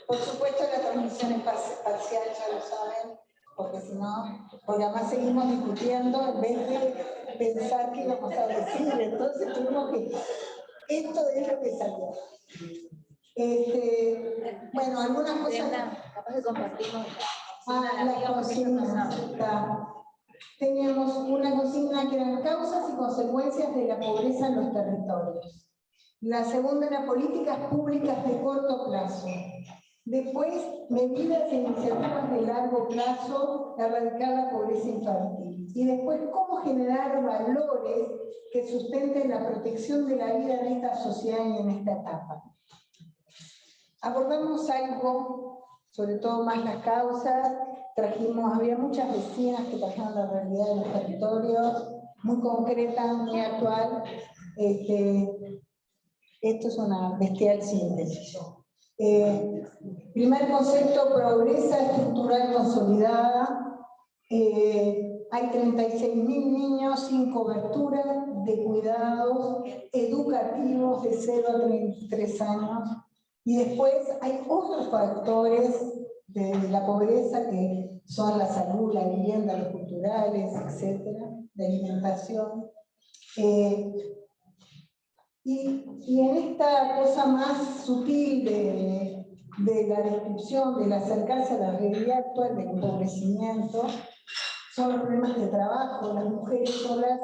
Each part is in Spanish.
Por supuesto la transmisión es parcial, ya lo saben, porque si no, porque además seguimos discutiendo en vez de pensar qué íbamos a decir, entonces tuvimos que, esto es lo que salió. Bueno, algunas cosas... Capaz que compartimos. La consigna. Teníamos una consigna que eran causas y consecuencias de la pobreza en los territorios. La segunda era políticas públicas de corto plazo. Después, medidas e iniciativas de largo plazo, erradicar la pobreza infantil. Y después, cómo generar valores que sustenten la protección de la vida en esta sociedad y en esta etapa. Abordamos algo, sobre todo más las causas, había muchas vecinas que trajeron la realidad de los territorios, muy concreta, muy actual. Esto es una bestial síntesis. Primer concepto, pobreza estructural consolidada. Hay 36.000 niños sin cobertura de cuidados educativos de 0 a 33 años. Y después hay otros factores de la pobreza que son la salud, la vivienda, los culturales, etcétera, de alimentación. Y en esta cosa más sutil de la descripción, del acercarse a la realidad actual del empobrecimiento, son los problemas de trabajo, las mujeres solas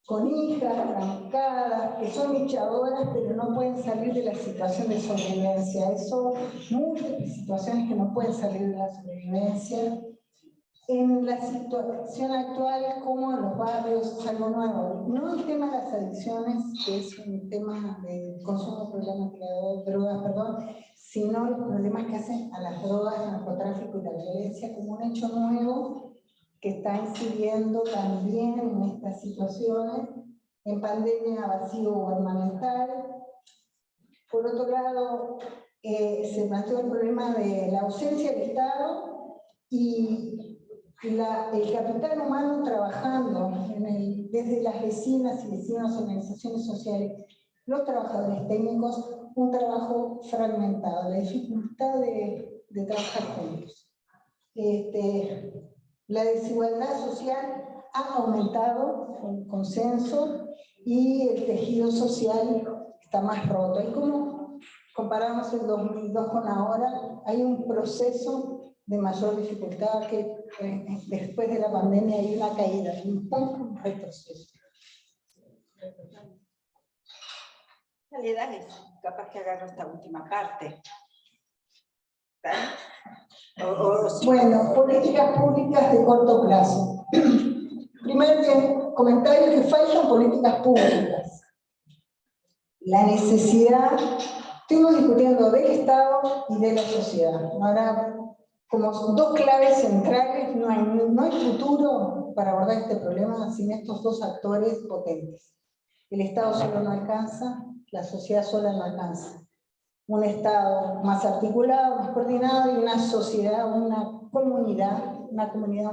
con hijas, trancadas, que son luchadoras pero no pueden salir de la situación de sobrevivencia. Son múltiples situaciones que no pueden salir de la sobrevivencia. En la situación actual, como en los barrios, es algo nuevo. No el tema de las adicciones, que es un tema de consumo problemático de drogas, sino los problemas que hacen a las drogas, el narcotráfico y la violencia como un hecho nuevo que está incidiendo también en estas situaciones. En pandemia, vacío gubernamental. Por otro lado, se planteó el problema de la ausencia del Estado y el capital humano trabajando desde las vecinas y vecinos, organizaciones sociales, los trabajadores técnicos, un trabajo fragmentado, la dificultad de trabajar juntos. La desigualdad social ha aumentado con consenso y el tejido social está más roto. Y como comparamos el 2002 con ahora, hay un proceso de mayor dificultad que después de la pandemia hay una caída, un retroceso. Dale, capaz que agarro esta última parte. Bueno, políticas públicas de corto plazo. Primer comentario, que faltan políticas públicas. La necesidad, estuvimos discutiendo del Estado y de la sociedad. Ahora, como dos claves centrales, no hay futuro para abordar este problema sin estos dos actores potentes. El Estado solo no alcanza, la sociedad sola no alcanza. Un Estado más articulado, más coordinado y una sociedad, una comunidad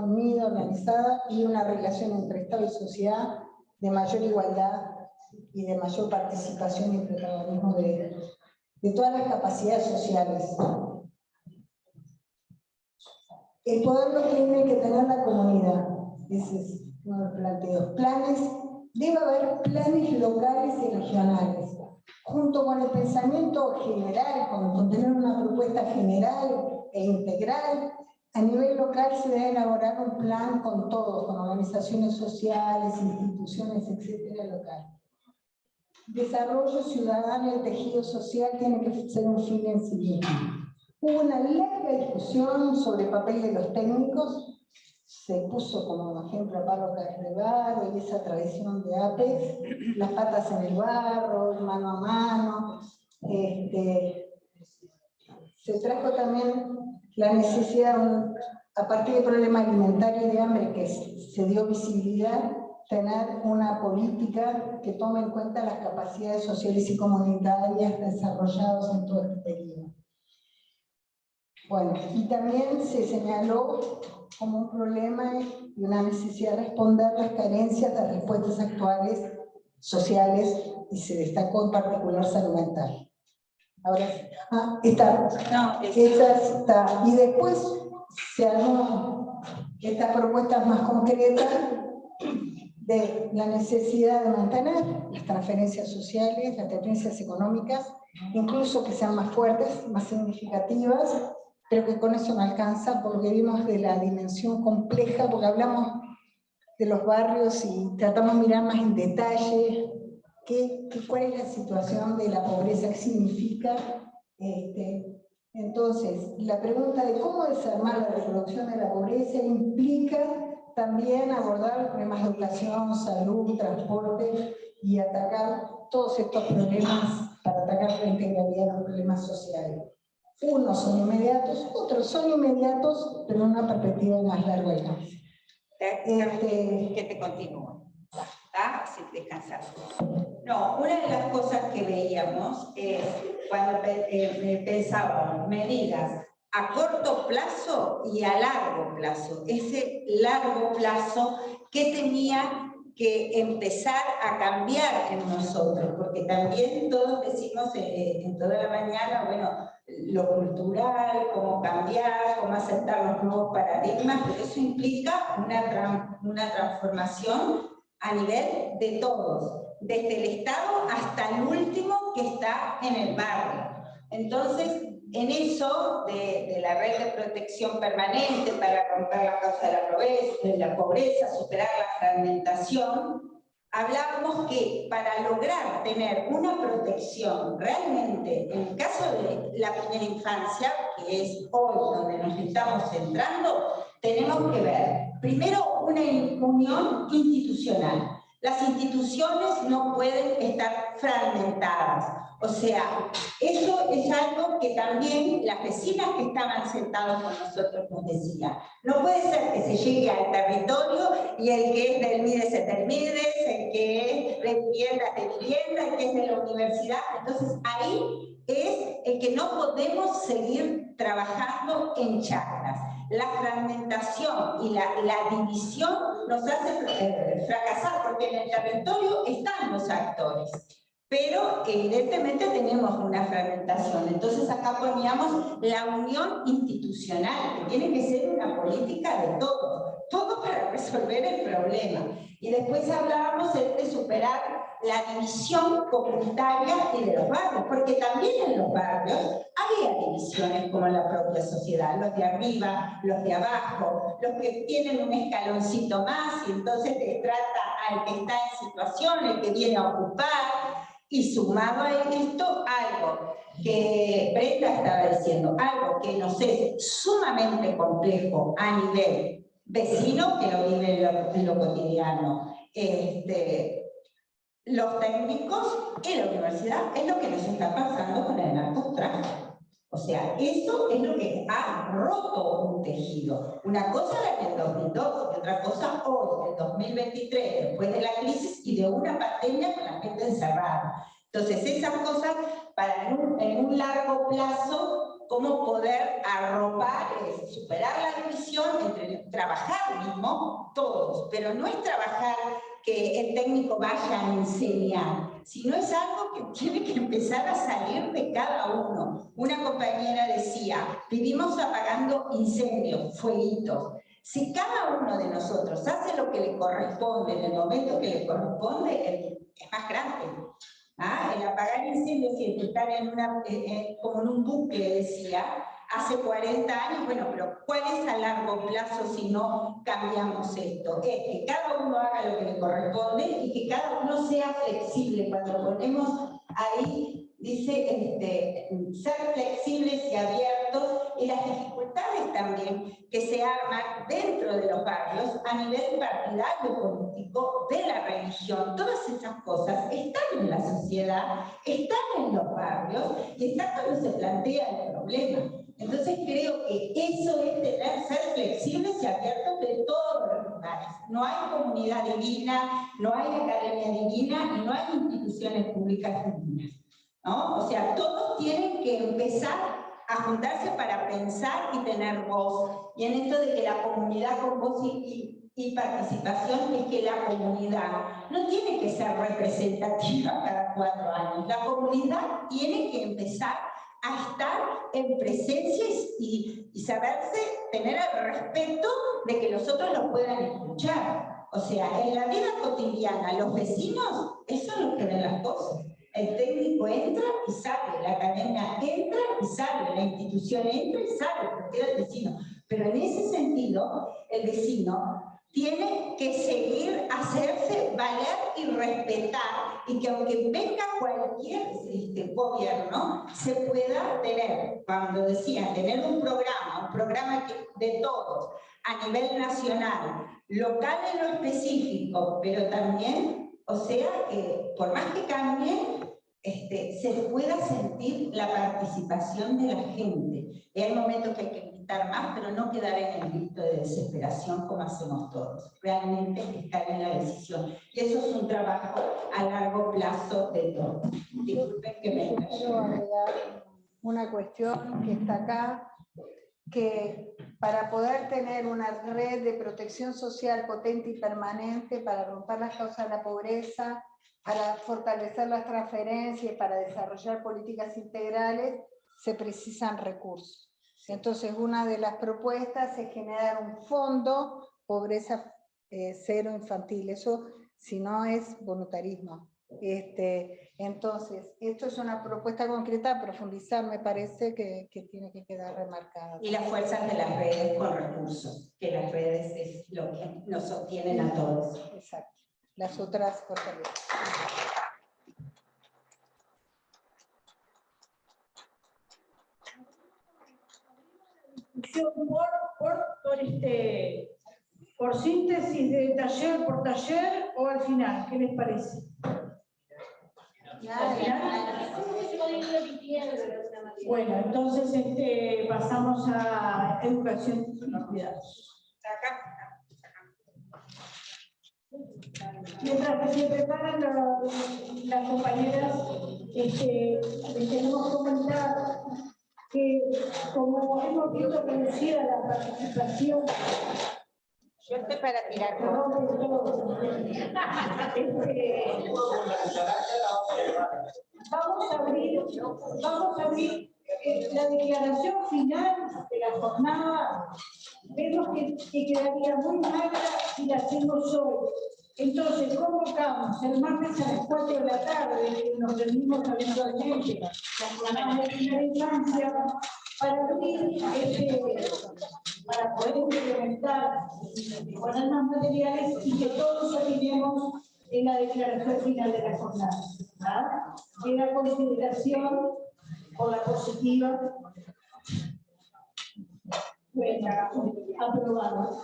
unida, organizada y una relación entre Estado y sociedad de mayor igualdad y de mayor participación y protagonismo de todas las capacidades sociales. El poder lo tiene que tener la comunidad, ese es uno de los planteos. Debe haber planes locales y regionales. Junto con el pensamiento general, con tener una propuesta general e integral, a nivel local se debe elaborar un plan con todos, con organizaciones sociales, instituciones, etcétera, local. Desarrollo ciudadano y el tejido social tiene que ser un fin en sí mismo. Hubo una larga discusión sobre el papel de los técnicos. Se puso como ejemplo a Pablo Carrevaro y esa tradición de APES, las patas en el barro, mano a mano. Se trajo también la necesidad, a partir del problema alimentario y de hambre que se dio visibilidad, tener una política que tome en cuenta las capacidades sociales y comunitarias desarrolladas en todo este periodo. Bueno, y también se señaló como un problema y una necesidad de responder las carencias de respuestas actuales sociales y se destacó en particular salud mental. Ahora, esta está. Y después se armó estas propuestas más concretas de la necesidad de mantener las transferencias sociales, las transferencias económicas, incluso que sean más fuertes, más significativas, pero que con eso no alcanza, por lo que vimos de la dimensión compleja, porque hablamos de los barrios y tratamos de mirar más en detalle cuál es la situación de la pobreza, qué significa. Entonces, la pregunta de cómo desarmar la reproducción de la pobreza implica también abordar problemas de educación, salud, transporte y atacar todos estos problemas para atacar la integralidad de los problemas sociales. Unos son inmediatos, otros son inmediatos, pero en una perspectiva más largo alcance. Que te continúo, ¿está? Sin descansar. No, una de las cosas que veíamos es cuando pensábamos medidas a corto plazo y a largo plazo. Ese largo plazo que tenía que empezar a cambiar en nosotros, porque también todos decimos en toda la mañana, bueno, lo cultural, cómo cambiar, cómo aceptar los nuevos paradigmas, pero eso implica una transformación a nivel de todos, desde el Estado hasta el último que está en el barrio. Entonces, en eso de la red de protección permanente para romper la causa de la pobreza, superar la fragmentación, hablábamos que para lograr tener una protección realmente, en el caso de la primera infancia, que es hoy donde nos estamos centrando, tenemos que ver, primero, una unión institucional. Las instituciones no pueden estar fragmentadas. O sea, eso es algo que también las vecinas que estaban sentadas con nosotros nos decían. No puede ser que se llegue al territorio y el que es del MIDES es del MIDES, el que es de vivienda es de vivienda, el que es de la universidad. Entonces ahí es el que no podemos seguir trabajando en chacras. La fragmentación y la división nos hace fracasar, porque en el territorio están los actores. Pero evidentemente tenemos una fragmentación. Entonces acá poníamos la unión institucional, que tiene que ser una política de todo para resolver el problema. Y después hablábamos de superar la división comunitaria y de los barrios, porque también en los barrios había divisiones como en la propia sociedad, los de arriba, los de abajo, los que tienen un escaloncito más y entonces te trata al que está en situación, el que viene a ocupar. Y sumado a esto, algo que Brenda estaba diciendo, algo que nos es sumamente complejo a nivel vecino, que lo vive en lo cotidiano, los técnicos y la universidad, es lo que nos está pasando con el narcotráfico. O sea, eso es lo que ha roto un tejido. Una cosa era en el 2002 y otra cosa hoy, en el 2023, después de la crisis y de una pandemia con la gente encerrada. Entonces, esas cosas, para en un largo plazo, cómo poder arropar, superar la división entre trabajar mismo, todos, pero no es trabajar que el técnico vaya a enseñar, sino es algo que tiene que empezar a salir de cada uno. Una compañera decía, vivimos apagando incendios, fueguitos. Si cada uno de nosotros hace lo que le corresponde en el momento que le corresponde, es más grande. El apagar incendios y estar como en un bucle, decía, hace 40 años, bueno, pero ¿cuál es a largo plazo si no cambiamos esto? Es que cada uno haga lo que le corresponde y que cada uno sea flexible. Cuando ponemos ahí, dice, ser flexibles y abiertos, y las dificultades también que se arman dentro de los barrios a nivel partidario, político, de la religión. Todas esas cosas están en la sociedad, están en los barrios y están cuando se plantea el problema. Entonces creo que eso es ser flexibles y abiertos de todos los lugares. No hay comunidad divina, no hay academia divina y no hay instituciones públicas divinas, ¿no? O sea, todos tienen que empezar a juntarse para pensar y tener voz. Y en esto de que la comunidad con voz y participación, es que la comunidad no tiene que ser representativa cada 4 años. La comunidad tiene que empezar a estar en presencia y saberse, tener el respeto de que los otros lo puedan escuchar. O sea, en la vida cotidiana, los vecinos, eso es lo que ven las cosas. El técnico entra y sale, la academia entra y sale, la institución entra y sale, porque era el vecino. Pero en ese sentido, el vecino tiene que seguir, hacerse valer y respetar, y que aunque venga cualquier gobierno, se pueda tener, cuando decía, tener un programa de todos, a nivel nacional, local en lo específico, pero también, o sea, que por más que cambien, se pueda sentir la participación de la gente. Y hay momentos que hay que gritar más, pero no quedar en el grito de desesperación como hacemos todos. Realmente estar en la decisión. Y eso es un trabajo a largo plazo de todos. Disculpen que me engañe. Quiero agregar una cuestión que está acá, que para poder tener una red de protección social potente y permanente, para romper las causas de la pobreza, para fortalecer las transferencias, para desarrollar políticas integrales, se precisan recursos. Entonces, una de las propuestas es generar un fondo pobreza cero infantil. Eso, si no, es voluntarismo. Entonces, esto es una propuesta concreta a profundizar, me parece que tiene que quedar remarcada. Y las fuerzas de las redes con recursos, que las redes es lo que nos sostienen a todos. Exacto. Las otras fortalezas. Por síntesis de taller por taller o al final, ¿qué les parece? Bueno, entonces pasamos a educación y cuidados. Mientras que se preparan las compañeras, les queremos comentar que como hemos visto reducida la participación. Yo estoy para tirar. Vamos a abrir la declaración final de la jornada. Vemos que quedaría muy magra si la hacemos hoy. Entonces convocamos el martes a las 4 de la tarde, nos reunimos habitualmente, las jornadas de primera infancia, para abrir para poder implementar, poner más materiales y que todos opinemos en la declaración final de la jornada. ¿Ah? En la consideración por la positiva, bueno, aprobado.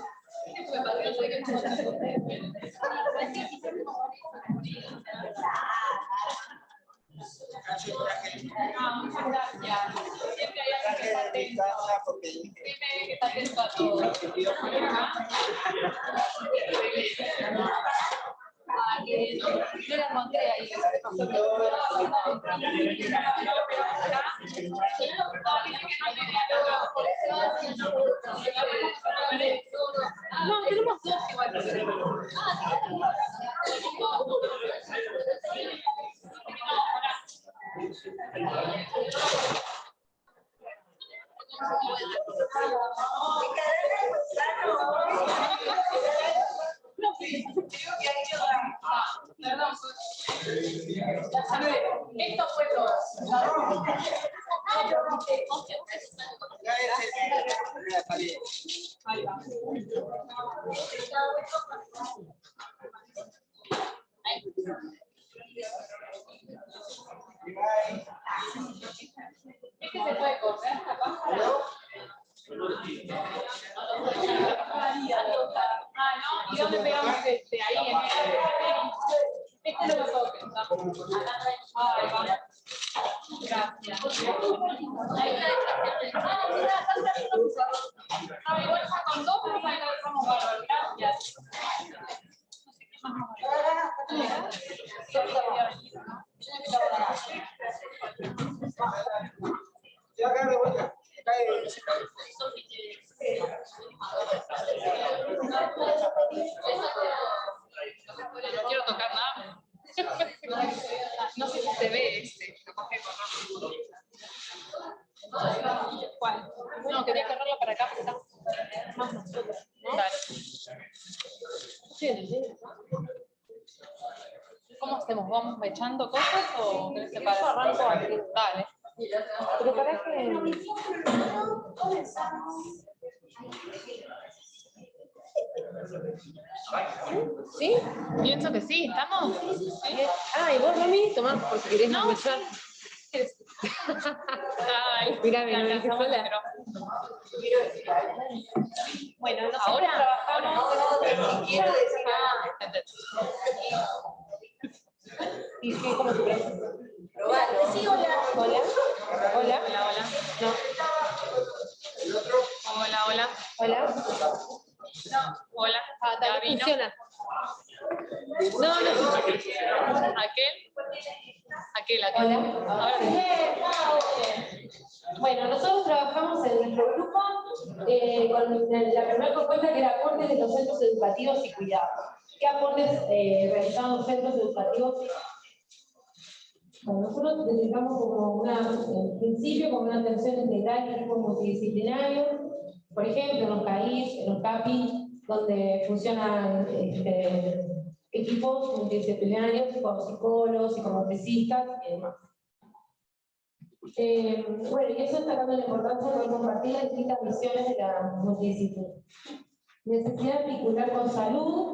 Muchas gracias. Siempre hay alguien que está atento. Siempre que está atento a todo. Yo la encontré ahí. No, tenemos dos igual. Perdón. Esto fue todo. Ahí va. Es que se puede correr la pájara. ¿No? ¿Y dónde pegamos ahí en el? No lo toques, ¿no? Ahí va. Gracias. No, igual ya con dos, pero ya lo dejamos bárbaro. Gracias. No sé qué más vamos a ver. No sé si se ve capaz que correrlo. ¿Cuál? No, quería correrlo para acá, porque está más nosotros, ¿no? Dale. ¿Cómo hacemos? ¿Vamos echando cosas o querés que pare? Yo arranco aquí. Dale. Pero para que... ¿Sí? Pienso que sí, ¿estamos? ¿Sí? Ah, y vos, Romy, tomá, por si querés aprovechar. Ay, Mira, me lo dije sola. Bueno, nosotros Ahora trabajamos, si quiero decir ¿Y qué, cómo te parece? sí, hola. Hola. Hola. Hola, hola. No. Hola, hola. Hola. Hola. Ah, ¿Ya también vino? funciona. No. Aquel. Hola. Ahora sí. Bueno, nosotros trabajamos en nuestro grupo con la primera propuesta que era aportes de los centros educativos y cuidados. ¿Qué aportes realizaban los centros educativos? Bueno, nosotros detectamos en principio como una atención integral y equipos multidisciplinarios, por ejemplo, en los CAIS, en los CAPI, donde funcionan equipos multidisciplinarios con psicólogos, psicomotricistas y demás. Bueno, y eso está dando la importancia de compartir las distintas visiones de la multidisciplina. Necesidad de articular con salud.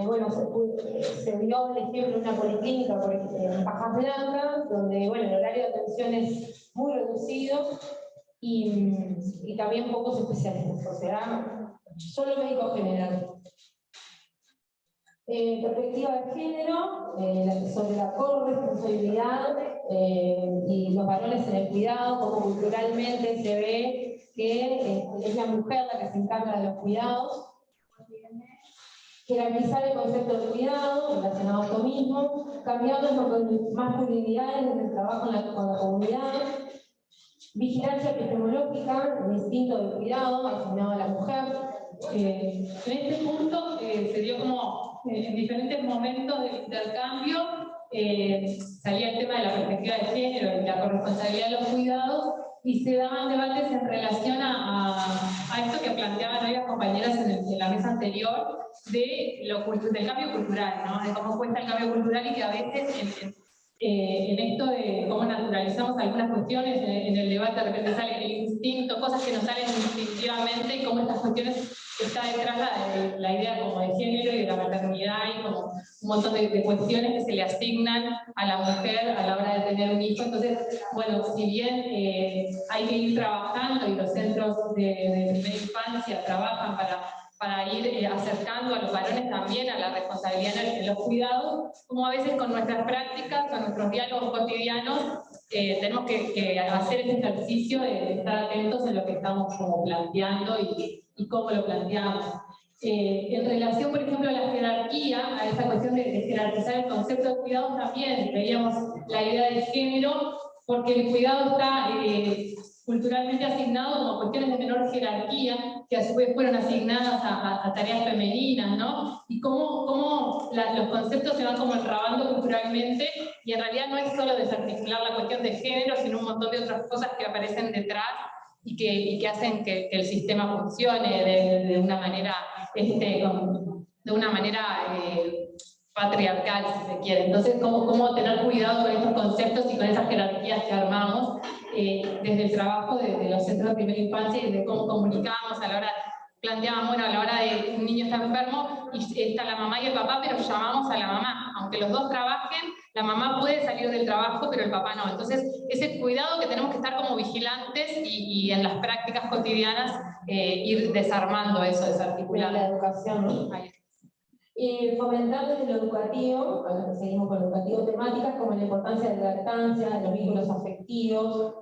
Bueno, se vio el ejemplo de una policlínica en Pajas Blancas, donde bueno, el horario de atención es muy reducido y también pocos especialistas, o sea, solo médico general. Perspectiva de género, sobre la corresponsabilidad y los valores en el cuidado, como culturalmente se ve que es la mujer la que se encarga de los cuidados. Jerarquizar el concepto de cuidado relacionado a esto mismo, cambiar las masculinidades en el trabajo con la comunidad, vigilancia epistemológica, el instinto del cuidado asignado a la mujer. En este punto se dio como en diferentes momentos del cambio, salía el tema de la perspectiva de género y la corresponsabilidad de los cuidados, y se daban debates en relación a esto que planteaban varias compañeras en la mesa anterior, del cambio cultural, ¿no? De cómo cuesta el cambio cultural y que a veces en esto de cómo naturalizamos algunas cuestiones, en el debate de repente sale el instinto, cosas que nos salen instintivamente, y cómo estas cuestiones está detrás la idea como de género y de la maternidad, y como un montón de cuestiones que se le asignan a la mujer a la hora de tener un hijo. Entonces, bueno, si bien hay que ir trabajando y los centros de primera infancia trabajan para ir acercando a los varones también a la responsabilidad en los cuidados, como a veces con nuestras prácticas, con nuestros diálogos cotidianos, tenemos que hacer este ejercicio de estar atentos en lo que estamos como planteando y cómo lo planteamos. En relación, por ejemplo, a la jerarquía, a esa cuestión de jerarquizar el concepto de cuidado, también veíamos la idea del género, porque el cuidado está culturalmente asignado como cuestiones de menor jerarquía, que a su vez fueron asignadas a tareas femeninas, ¿no? Y cómo los conceptos se van como enrabando culturalmente, y en realidad no es solo desarticular la cuestión de género, sino un montón de otras cosas que aparecen detrás y que hacen que el sistema funcione de una manera, patriarcal, si se quiere. Entonces, cómo tener cuidado con estos conceptos y con esas jerarquías que armamos desde el trabajo de los centros de primera infancia, y de cómo comunicamos a la hora, planteaban, bueno, a la hora de un niño está enfermo y está la mamá y el papá, pero llamamos a la mamá. Aunque los dos trabajen, la mamá puede salir del trabajo, pero el papá no. Entonces, ese cuidado que tenemos que estar como vigilantes y en las prácticas cotidianas ir desarmando eso, desarticulando. La educación, ¿no? Ahí. Y fomentar desde lo educativo, bueno, seguimos con lo educativo, temáticas como la importancia de la lactancia, de los vínculos afectivos,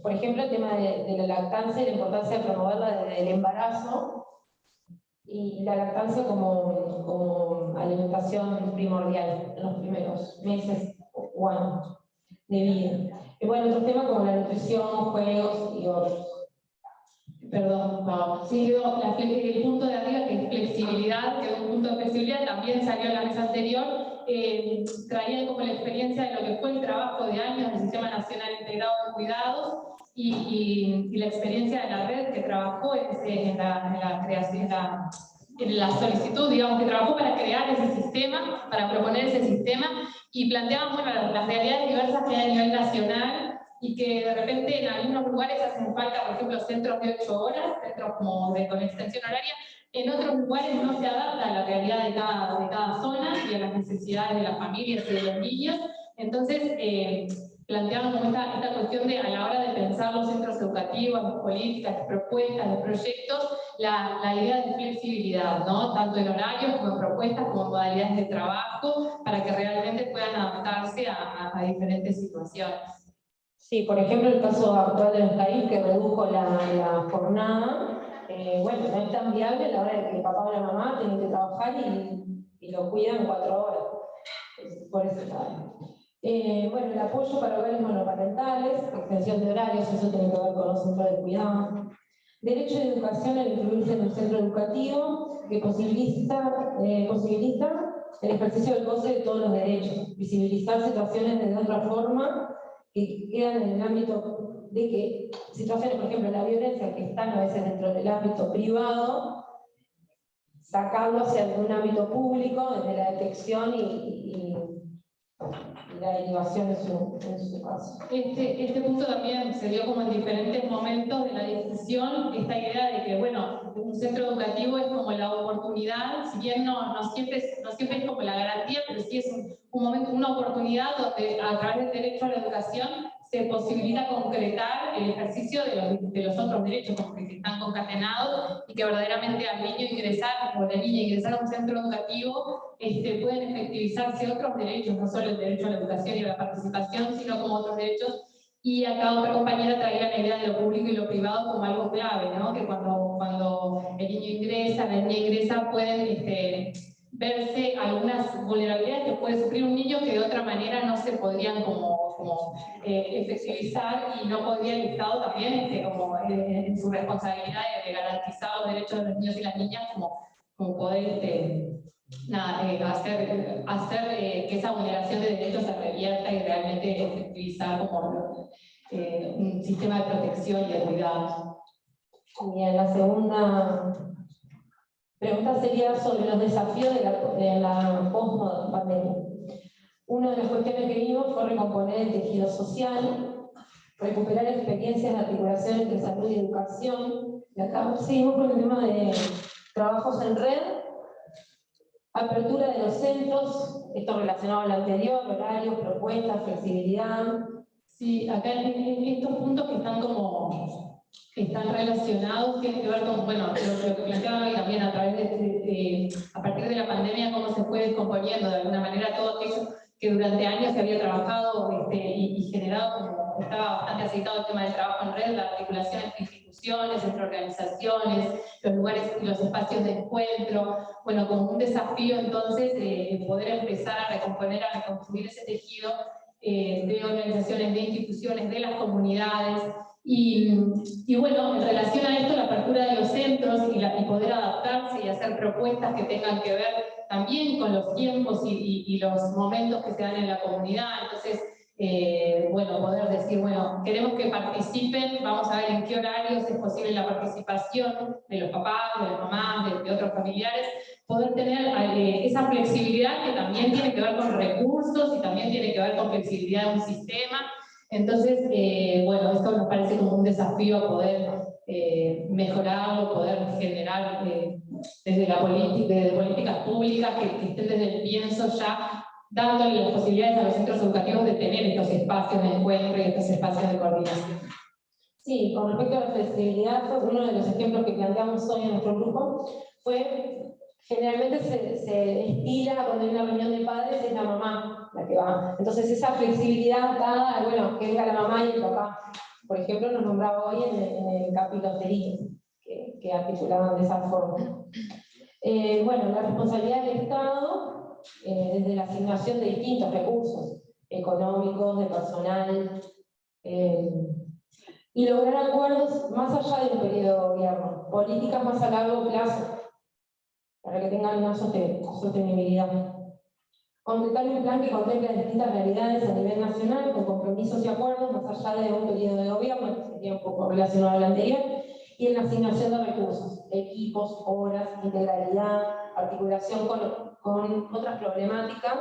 por ejemplo, el tema de la lactancia y la importancia de promoverla desde el embarazo, y la lactancia como alimentación primordial en los primeros meses o años de vida. Y bueno, otros temas como la nutrición, juegos y otros. Perdón, no. Sí, el punto de arriba, que es flexibilidad, que es un punto de flexibilidad, también salió en la mesa anterior, traían como la experiencia de lo que fue el trabajo de años del Sistema Nacional Integrado de Cuidados y la experiencia de la red que trabajó en la creación, en la solicitud, digamos, que trabajó para crear ese sistema, para proponer ese sistema, y planteaban, bueno, las realidades diversas que hay a nivel nacional, y que de repente en algunos lugares hacen falta, por ejemplo, centros de 8 horas, centros como con extensión horaria, en otros lugares no se adapta a la realidad de cada zona y a las necesidades de las familias y de los niños. Entonces, planteaban como esta cuestión de, a la hora de pensar los centros educativos, las políticas, las propuestas, los proyectos, la idea de flexibilidad, ¿no? Tanto en horarios como en propuestas, como en modalidades de trabajo, para que realmente puedan adaptarse a diferentes situaciones. Sí, por ejemplo, el caso actual de los CAIF, que redujo la jornada, bueno, no es tan viable a la hora de que el papá o la mamá tienen que trabajar y lo cuidan 4 horas. Por eso está. Bueno, el apoyo para hogares monoparentales, extensión de horarios, eso tiene que ver con los centros de cuidado. Derecho de educación al incluirse en un centro educativo que posibilita el ejercicio del goce de todos los derechos, visibilizar situaciones de otra forma que quedan en el ámbito de que situaciones, por ejemplo, la violencia que están a veces dentro del ámbito privado, sacarlo hacia algún ámbito público, desde la detección y la derivación en su caso. Este punto también se dio como en diferentes momentos de la discusión, esta idea de que, bueno, un centro educativo es como la oportunidad, si bien no siempre es como la garantía, pero sí es un momento, una oportunidad donde a través del derecho a la educación se posibilita concretar el ejercicio de los otros derechos que están concatenados y que verdaderamente al niño ingresar o a la niña ingresar a un centro educativo pueden efectivizarse otros derechos, no solo el derecho a la educación y a la participación, sino como otros derechos. Y acá otra compañera traía la idea de lo público y lo privado como algo clave, ¿no? Que cuando el niño ingresa, la niña ingresa, pueden verse algunas vulnerabilidades que puede sufrir un niño que de otra manera no se podrían efectivizar, y no podría el Estado también en su responsabilidad de garantizar los derechos de los niños y las niñas como poder hacer que esa vulneración de derechos se revierta y realmente efectivizar como un sistema de protección y de cuidado. Bien, la segunda pregunta sería sobre los desafíos de la post-pandemia. Una de las cuestiones que vimos fue recomponer el tejido social, recuperar experiencias de articulación entre salud y educación. Y acá seguimos con el tema de trabajos en red, apertura de los centros, esto relacionado a lo anterior, horarios, propuestas, flexibilidad. Sí, acá en estos puntos que están relacionados, tienen que ver con, bueno, lo que planteaba también a través a partir de la pandemia, cómo se fue descomponiendo de alguna manera todo aquello que durante años se había trabajado y generado, como estaba bastante aceitado el tema del trabajo en red, la articulación entre instituciones, entre organizaciones, los lugares y los espacios de encuentro, bueno, como un desafío entonces de poder empezar a recomponer, a reconstruir ese tejido de organizaciones, de instituciones, de las comunidades. Y bueno, en relación a esto, la apertura de los centros y poder adaptarse y hacer propuestas que tengan que ver también con los tiempos y los momentos que se dan en la comunidad. Entonces, bueno, poder decir, bueno, queremos que participen, vamos a ver en qué horarios es posible la participación de los papás, de las mamás, de otros familiares, poder tener esa flexibilidad que también tiene que ver con recursos y también tiene que ver con flexibilidad de un sistema. Entonces, bueno, esto nos parece como un desafío a poder mejorarlo, poder generar desde políticas públicas que estén desde el pienso ya, dándole las posibilidades a los centros educativos de tener estos espacios de encuentro y estos espacios de coordinación. Sí, con respecto a la flexibilidad, uno de los ejemplos que planteamos hoy en nuestro grupo fue, generalmente se estila cuando hay una reunión de padres, es la mamá la que va. Entonces esa flexibilidad dada, bueno, que venga la mamá y el papá. Por ejemplo, nos nombraba hoy en el capítulo Losterito, que articulaban de esa forma. Bueno, la responsabilidad del Estado, desde la asignación de distintos recursos, económicos, de personal, y lograr acuerdos más allá de un periodo de gobierno, políticas más a largo plazo, para que tengan una sostenibilidad. Concretar un plan que contemple las distintas realidades a nivel nacional, con compromisos y acuerdos, más allá de un periodo de gobierno, que sería un poco relacionado a lo anterior, y en la asignación de recursos, equipos, horas, integralidad, articulación con otras problemáticas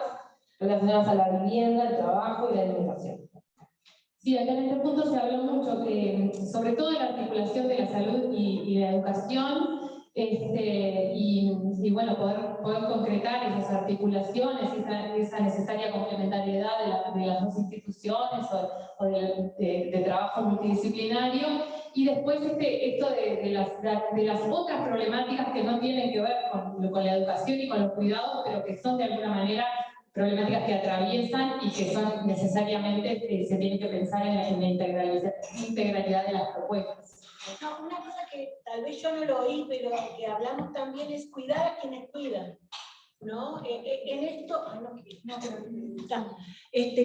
relacionadas a la vivienda, el trabajo y la alimentación. Sí, acá en este punto se habló mucho, sobre todo de la articulación de la salud y la educación, y bueno, poder concretar esas articulaciones, esa necesaria complementariedad de las dos instituciones o de trabajo multidisciplinario, y después esto de las otras problemáticas que no tienen que ver con la educación y con los cuidados, pero que son de alguna manera problemáticas que atraviesan y que son necesariamente, se tiene que pensar en la integralidad de las propuestas. No, una cosa que tal vez yo no lo oí, pero que hablamos también es cuidar a quienes cuidan, ¿no? En esto,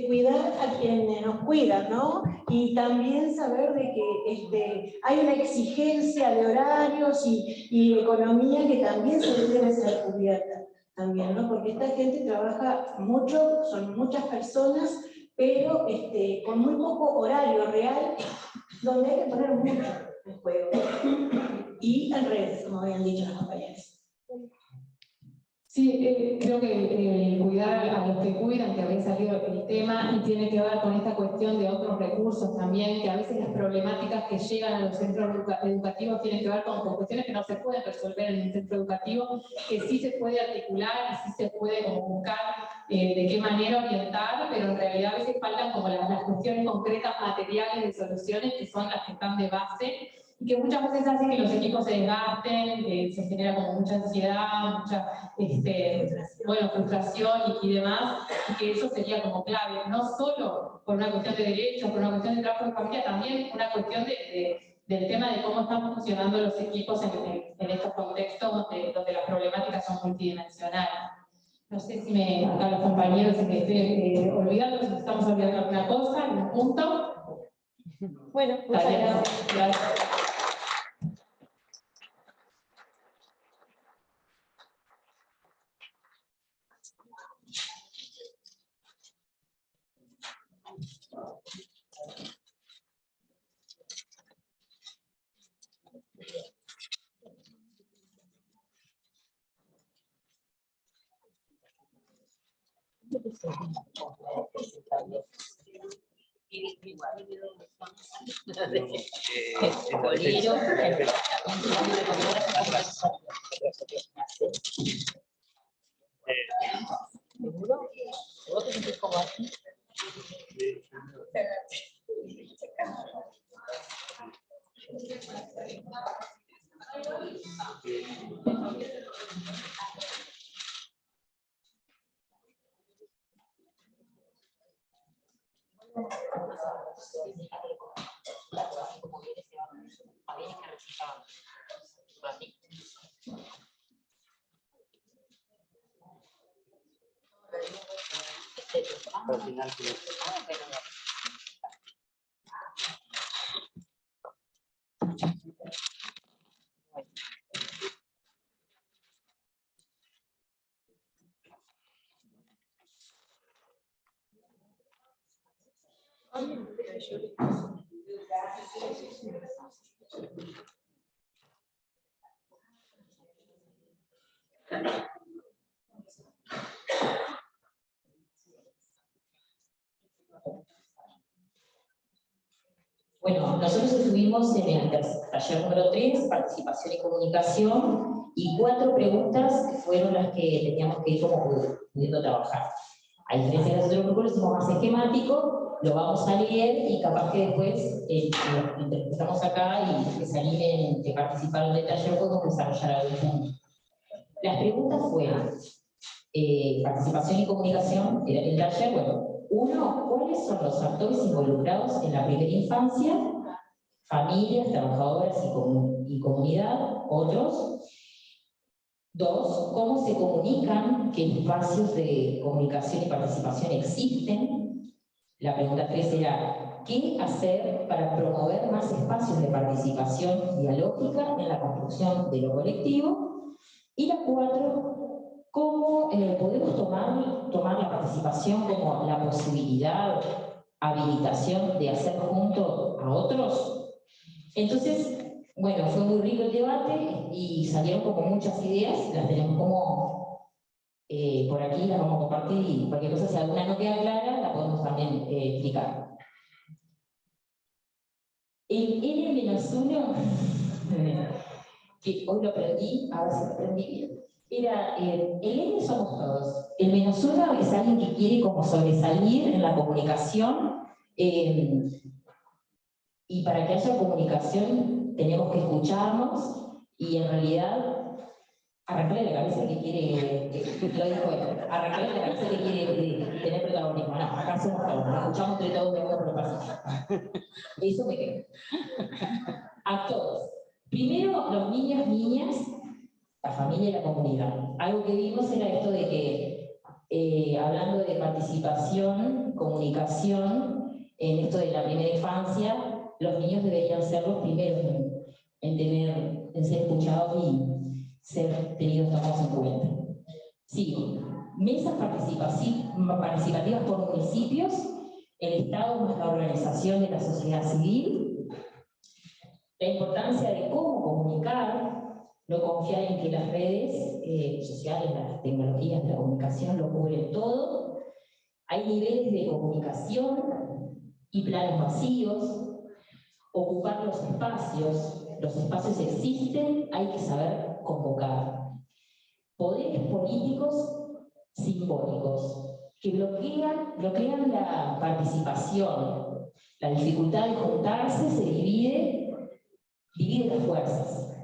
cuidar a quienes nos cuidan, ¿no? Y también saber de que hay una exigencia de horarios y economía que también se debe ser cubierta. También, ¿no? Porque esta gente trabaja mucho, son muchas personas, pero con muy poco horario real, donde hay que poner mucho en juego. Y en redes, como habían dicho las compañeras. Sí, creo que cuidar a los que cuidan, que había salido el tema, y tiene que ver con esta cuestión de otros recursos también, que a veces las problemáticas que llegan a los centros educativos tienen que ver con cuestiones que no se pueden resolver en el centro educativo, que sí se puede articular y sí se puede como buscar de qué manera orientar, pero en realidad a veces faltan como las cuestiones concretas, materiales de soluciones, que son las que están de base, y que muchas veces hacen que los equipos se desgasten, se genera como mucha ansiedad, mucha frustración y demás, y que eso sería como clave, no solo por una cuestión de derechos, por una cuestión de trabajo de familia, también una cuestión del tema de cómo están funcionando los equipos en estos contextos donde las problemáticas son multidimensionales. No sé si acá los compañeros se me estoy olvidando, si estamos olvidando alguna cosa, algún punto. Bueno, muchas gracias. Bueno, nosotros estuvimos en el taller número 3, participación y comunicación, y 4 preguntas que fueron las que teníamos que ir como pudiendo trabajar. A diferencia de los otros grupos, lo hicimos más esquemático, lo vamos a leer y capaz que después, mientras estamos acá y que se animen, que participaron del taller, podemos desarrollar algún punto. Las preguntas fueron, participación y comunicación, era el taller, bueno, 1, ¿cuáles son los actores involucrados en la primera infancia? Familias, trabajadoras y comunidad, otros. 2, ¿cómo se comunican? ¿Qué espacios de comunicación y participación existen? La pregunta 3 era, ¿qué hacer para promover más espacios de participación dialógica en la construcción de lo colectivo? Y la 4, ¿cómo podemos tomar la participación como la posibilidad, habilitación de hacer junto a otros? Entonces, bueno, fue muy rico el debate y salieron como muchas ideas, las tenemos como por aquí, las vamos a compartir y cualquier cosa, si alguna no queda clara, la podemos también explicar. El N-1, que hoy lo aprendí, a ver si lo aprendí bien, era, el N somos todos, el -1 es alguien que quiere como sobresalir en la comunicación, y para que haya comunicación tenemos que escucharnos y en realidad arrancarle la cabeza que quiere, lo dijo él, arrancarle la cabeza que quiere tener protagonismo. No, acá somos todos, nos escuchamos entre todos de uno por lo pacífico. Eso me queda. A todos. Primero, los niños, niñas, la familia y la comunidad. Algo que vimos era esto de que, hablando de participación, comunicación, en esto de la primera infancia, los niños deberían ser los primeros en ser escuchados y ser tenidos tomados en cuenta. Sí, mesas participativas por municipios, el Estado más la organización de la sociedad civil, la importancia de cómo comunicar, no confiar en que las redes sociales, las tecnologías de la comunicación lo cubren todo, hay niveles de comunicación y planes vacíos, ocupar los espacios existen, hay que saber convocar. Poderes políticos simbólicos que bloquean la participación. La dificultad de juntarse se divide las fuerzas.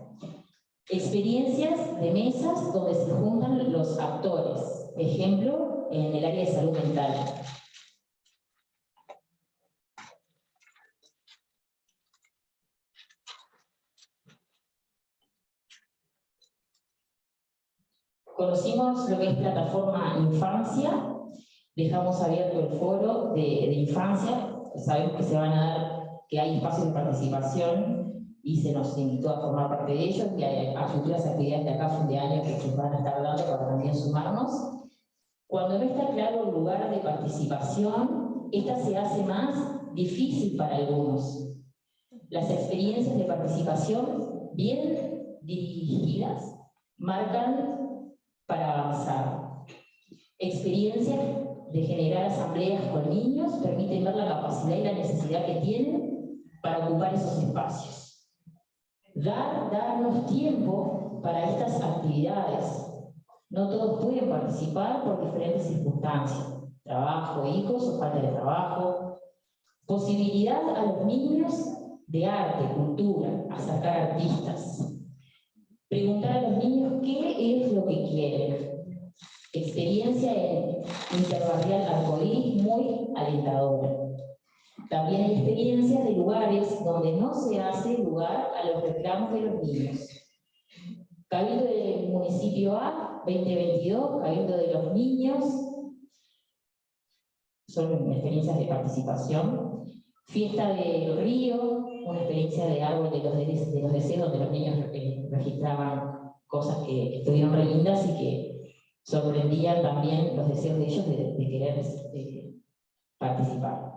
Experiencias de mesas donde se juntan los actores. Ejemplo, en el área de salud mental. Conocimos lo que es plataforma infancia, dejamos abierto el foro de infancia, sabemos que hay espacios de participación y se nos invitó a formar parte de ellos y a futuras actividades de acá a fin de año que nos van a estar dando para también sumarnos. Cuando no está claro el lugar de participación, esta se hace más difícil para algunos. Las experiencias de participación bien dirigidas marcan para avanzar. Experiencias de generar asambleas con niños permiten ver la capacidad y la necesidad que tienen para ocupar esos espacios. Darnos tiempo para estas actividades. No todos pueden participar por diferentes circunstancias, trabajo, hijos o falta de trabajo. Posibilidad a los niños de arte, cultura, acercar artistas. Preguntar a los niños qué es lo que quieren. Experiencia en Interbarrial Arcoíris muy alentadora. También hay experiencias de lugares donde no se hace lugar a los reclamos de los niños. Cabildo del Municipio A, 2022, Cabildo de los Niños. Son experiencias de participación. Fiesta del Río, una experiencia de árbol de los deseos, donde los niños registraban cosas que estuvieron re lindas y que sorprendían también los deseos de ellos de querer participar.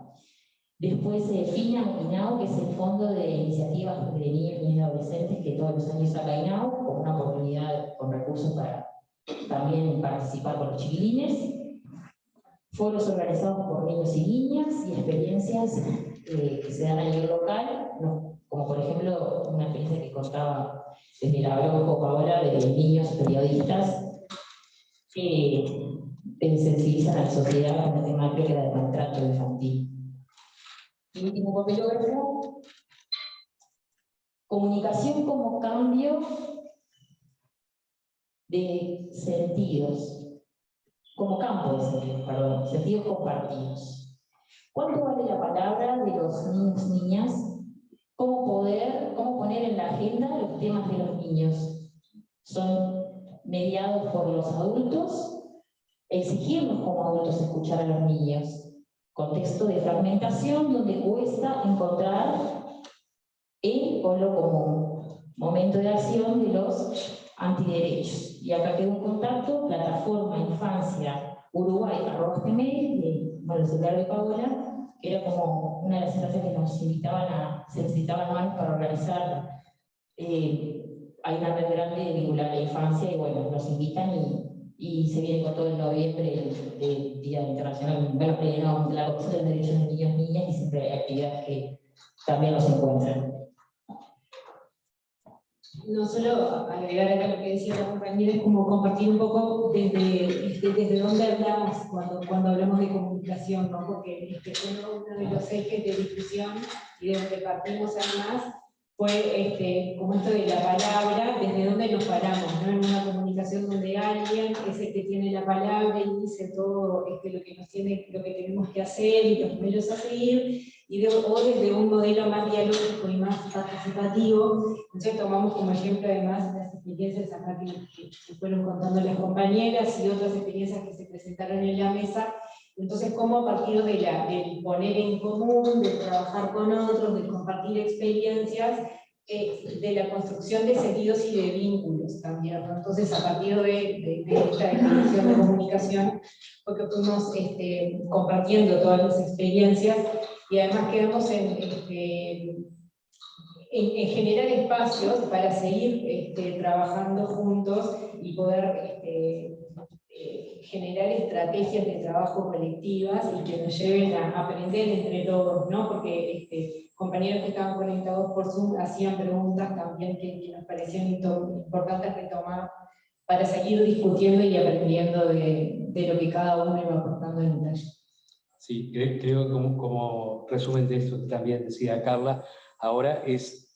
Después, FINA INAU, que es el Fondo de Iniciativas de Niños y Adolescentes que todos los años saca INAU, como una oportunidad con recursos para también participar con los chiquilines. Foros organizados por niños y niñas y experiencias que se dan a nivel local, como por ejemplo una experiencia que contaba desde la Bronco ahora de niños periodistas que sensibilizan a la sociedad con la temática del maltrato infantil. Y último papelógrafo, comunicación como cambio de sentidos, como campo de sentidos, perdón, sentidos compartidos. ¿Cuánto vale la palabra de los niños y niñas? ¿Cómo poner en la agenda los temas de los niños? ¿Son mediados por los adultos? Exigirnos como adultos escuchar a los niños. Contexto de fragmentación donde cuesta encontrar el o lo común. Momento de acción de los antiderechos. Y acá quedó un contacto, plataforma infancia Uruguay@gmail, bueno, el celular de Paola, que era como una de las instancias que se necesitaban manos para organizar. Hay una red grande de vincular a la infancia y bueno, nos invitan y se viene con todo en noviembre el Día Internacional, bueno, no, la Comisión de los Derechos de Niños y Niñas, y siempre hay actividades que también nos encuentran. No solo agregar a lo que decía la compañera, es como compartir un poco desde dónde hablamos cuando hablamos de comunicación, ¿no? Porque uno de los ejes de discusión y de donde partimos además fue como esto de la palabra, desde dónde nos paramos, ¿no? En una comunicación donde alguien es el que tiene la palabra y dice todo lo que tenemos que hacer y los modelos a seguir, o desde un modelo más dialógico y más participativo. Entonces tomamos como ejemplo además las experiencias acá que se fueron contando las compañeras y otras experiencias que se presentaron en la mesa. Entonces, cómo a partir del poner en común, de trabajar con otros, de compartir experiencias, de la construcción de sentidos y de vínculos también, ¿no? Entonces, a partir de esta definición de comunicación, porque fuimos compartiendo todas las experiencias y además quedamos en generar espacios para seguir trabajando juntos y poder generar estrategias de trabajo colectivas y que nos lleven a aprender entre todos, ¿no? Porque compañeros que estaban conectados por Zoom hacían preguntas también que nos parecían importantes retomar para seguir discutiendo y aprendiendo de lo que cada uno iba aportando en el taller. Sí, creo que como resumen de esto que también decía Carla, ahora es,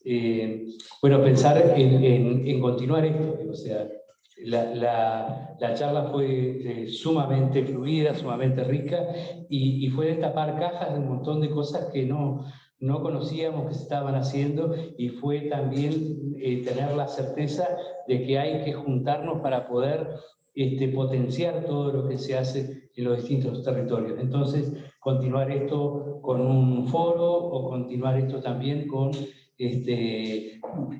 bueno, pensar en continuar esto, o sea, la charla fue sumamente fluida, sumamente rica, y fue destapar cajas de un montón de cosas que no conocíamos que se estaban haciendo, y fue también tener la certeza de que hay que juntarnos para poder potenciar todo lo que se hace en los distintos territorios. Entonces, continuar esto con un foro, o continuar esto también con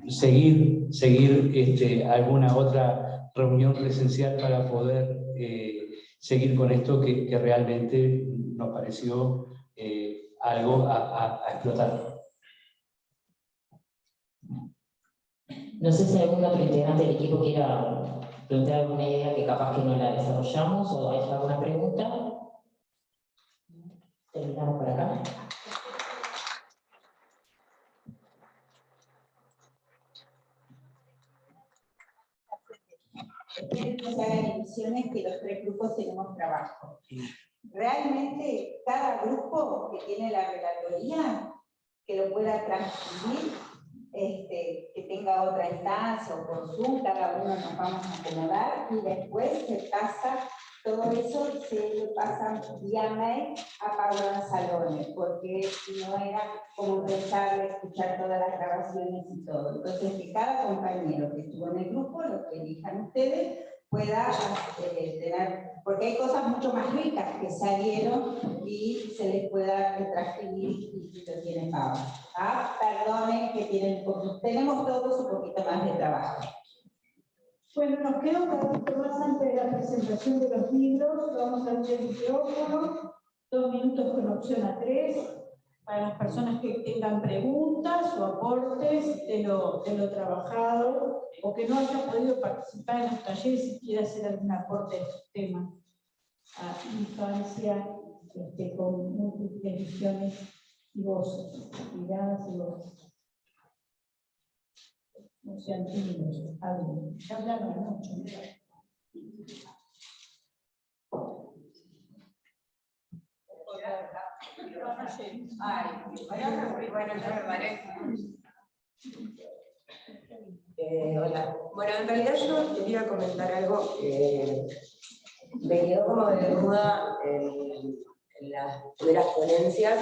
seguir alguna otra reunión presencial para poder seguir con esto que realmente nos pareció algo a explotar. No sé si algún otro integrante del equipo quiera plantear alguna idea que capaz que no la desarrollamos, o hay alguna pregunta. Terminamos por acá. Que no se hagan emisiones, que los tres grupos tenemos trabajo. Realmente cada grupo que tiene la relatoría, que lo pueda transcribir, que tenga otra instancia o por Zoom, cada uno nos vamos a acomodar y después se pasa, todo eso se lo pasan vía mail a Paula Salones, porque no era como pensar escuchar todas las grabaciones y todo. Entonces, que cada compañero que estuvo en el grupo, lo que elijan ustedes, pueda tener, porque hay cosas mucho más ricas que salieron y se les pueda transcribir y lo tienen Paula. ¿Ah? Perdonen que tenemos todos un poquito más de trabajo. Bueno, nos queda un ratito más antes de la presentación de los libros. Vamos a abrir el micrófono, 2 minutos con opción a 3, para las personas que tengan preguntas o aportes de lo trabajado, o que no hayan podido participar en los talleres y quiera hacer algún aporte a estos temas. A infancia, con múltiples visiones y voces, miradas y voces. No sean tímidos, hablen. Ya hablaron mucho, ¿no? Hola. Bueno, en realidad yo quería comentar algo que me quedó como de duda en las primeras ponencias,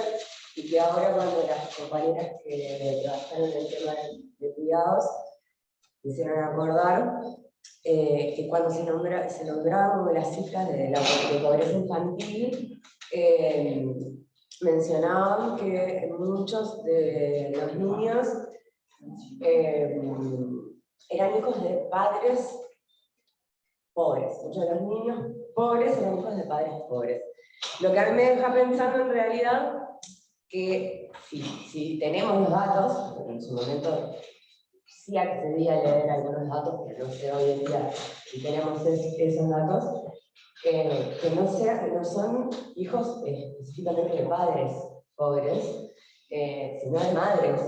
y que ahora cuando las compañeras que trabajaron en el tema de cuidados me hicieron acordar, que cuando se nombraban como las cifras de pobreza infantil, mencionaban que muchos de los niños eran hijos de padres pobres. Muchos de los niños pobres eran hijos de padres pobres. Lo que a mí me deja pensando en realidad que si tenemos los datos, en su momento sí accedí a leer algunos datos, que no sé hoy en día si tenemos esos datos, que no son hijos específicamente de padres pobres, sino de madres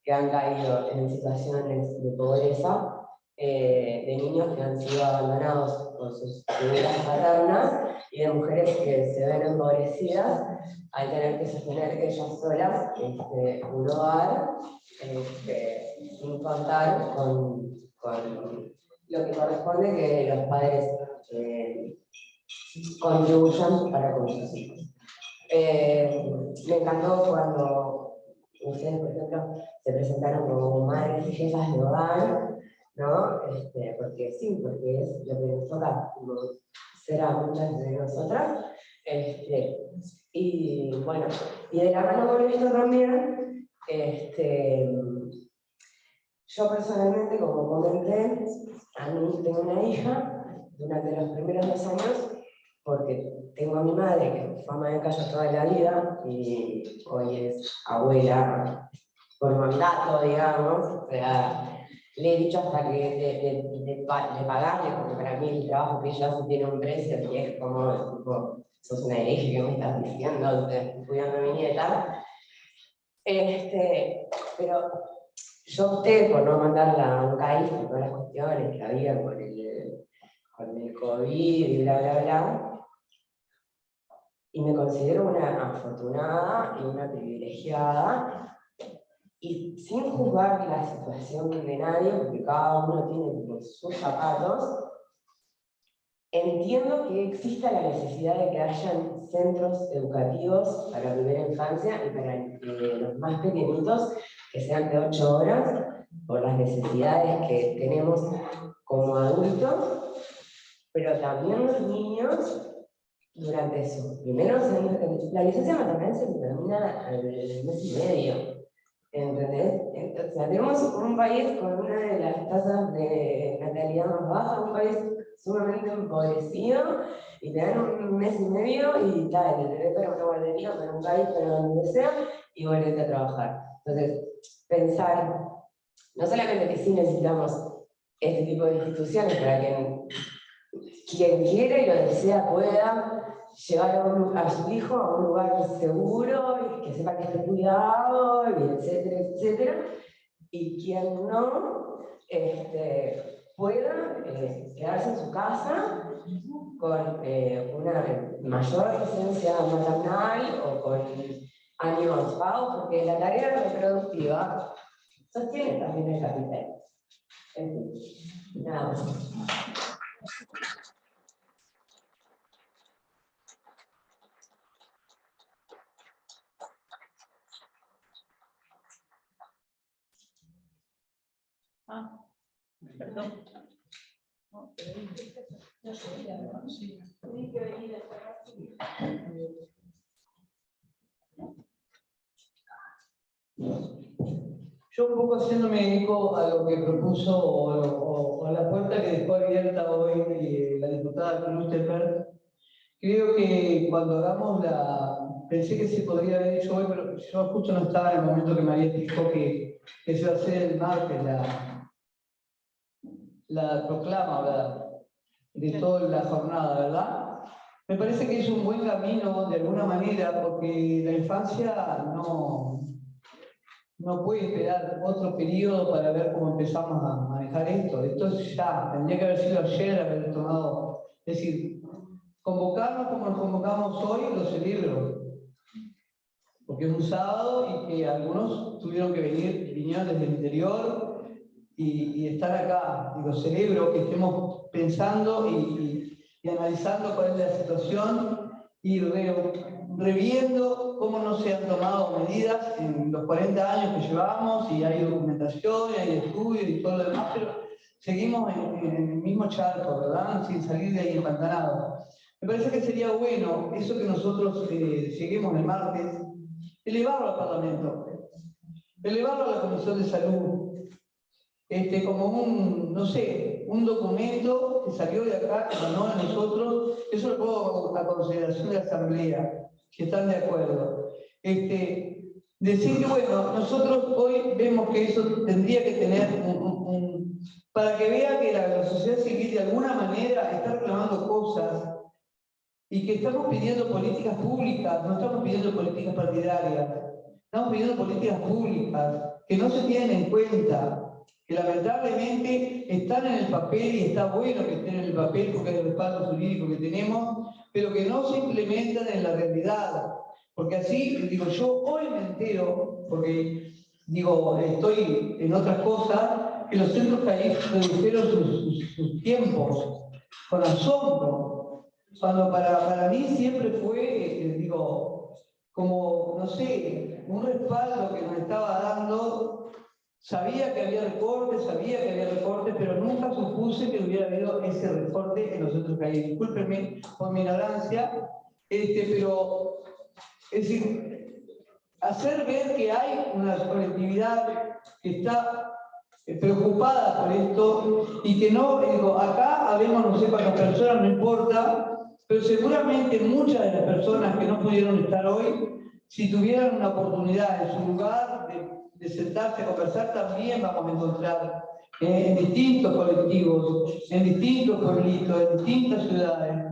que han caído en situaciones de pobreza, de niños que han sido abandonados por sus figuras paternas y de mujeres que se ven empobrecidas al tener que sostener ellas solas un hogar, sin contar con lo que corresponde que los padres contribuyan para con sus hijos. Me encantó cuando ustedes, por ejemplo, se presentaron como madres y jefas de hogar, ¿no? Porque sí, porque es lo que nos toca, como será muchas de nosotras. Y bueno, y de la mano con esto también, yo personalmente, como comenté, a mí tengo una hija durante los primeros 2 años, porque tengo a mi madre que fue ama de casa toda la vida y hoy es abuela por mandato, digamos. O sea, le he dicho hasta que de pagarle, porque para mí el trabajo que ella hace tiene un precio y es como, tipo, sos una hereje que me estás diciendo, estoy cuidando a mi nieta. Pero yo opté por no mandarla a un país por todas las cuestiones que había con el COVID y bla, bla, bla. Y me considero una afortunada y una privilegiada, y sin juzgar la situación de nadie, porque cada uno tiene sus zapatos, entiendo que exista la necesidad de que hayan centros educativos para la primera infancia y para los más pequeñitos, que sean de 8 horas, por las necesidades que tenemos como adultos, pero también los niños durante sus primeros años. La licencia maternal se termina al mes y medio, ¿entendés? O sea, tenemos un país con una de las tasas de natalidad más bajas, un país sumamente empobrecido, y te dan un mes y medio y tal, el bebé para una guardería, para un país, para donde sea, y volvete a trabajar. Entonces, pensar, no solamente que sí necesitamos este tipo de instituciones para que quien quiere y lo desea pueda llevar a su hijo a un lugar seguro, que sepa que esté cuidado, etcétera, etcétera, y quien no pueda quedarse en su casa con una mayor presencia maternal o con años pagos, porque la tarea reproductiva sostiene también el capital. Nada más. Perdón. Yo un poco haciéndome eco a lo que propuso o a la puerta que dejó abierta hoy la diputada Klusterberg, creo que cuando hagamos pensé que se podría haber hecho hoy, pero yo justo no estaba en el momento que María dijo que se iba a hacer el martes la proclama, ¿verdad?, de toda la jornada, ¿verdad? Me parece que es un buen camino de alguna manera, porque la infancia no puede esperar otro periodo para ver cómo empezamos a manejar esto. Esto ya tendría que haber sido ayer, haber tomado, es decir, convocarnos como nos convocamos hoy, lo celebro, porque es un sábado y que algunos tuvieron que vinieron desde el interior y estar acá, y lo celebro, que estemos pensando y analizando cuál es la situación y reviendo cómo no se han tomado medidas en los 40 años que llevamos, y hay documentación, y hay estudios y todo lo demás, pero seguimos en el mismo charco, ¿verdad?, sin salir de ahí empantanados. Me parece que sería bueno eso que nosotros lleguemos el martes, elevarlo al Parlamento, elevarlo a la Comisión de Salud, como un, no sé, un documento que salió de acá, que ganó a nosotros, eso lo pongo a consideración de la Asamblea, que están de acuerdo. Decir que, bueno, nosotros hoy vemos que eso tendría que tener para que vea que la sociedad civil de alguna manera está reclamando cosas y que estamos pidiendo políticas públicas, no estamos pidiendo políticas partidarias, estamos pidiendo políticas públicas que no se tienen en cuenta, que lamentablemente están en el papel y está bueno que estén en el papel porque es el respaldo jurídico que tenemos, pero que no se implementan en la realidad. Porque así, digo, yo hoy me entero, porque digo, estoy en otras cosas, que los centros redujeron sus tiempos con asombro. Cuando para mí siempre fue, digo, como, no sé, un respaldo que nos estaba dando. Sabía que había recortes, pero nunca supuse que hubiera habido ese recorte en los centros CAIE. Discúlpenme por mi ignorancia, pero, es decir, hacer ver que hay una colectividad que está preocupada por esto y que no, digo, acá habemos no sé cuántas personas, no importa, pero seguramente muchas de las personas que no pudieron estar hoy, si tuvieran una oportunidad en su lugar de sentarse a conversar, también vamos a encontrar en distintos colectivos, en distintos pueblitos, en distintas ciudades.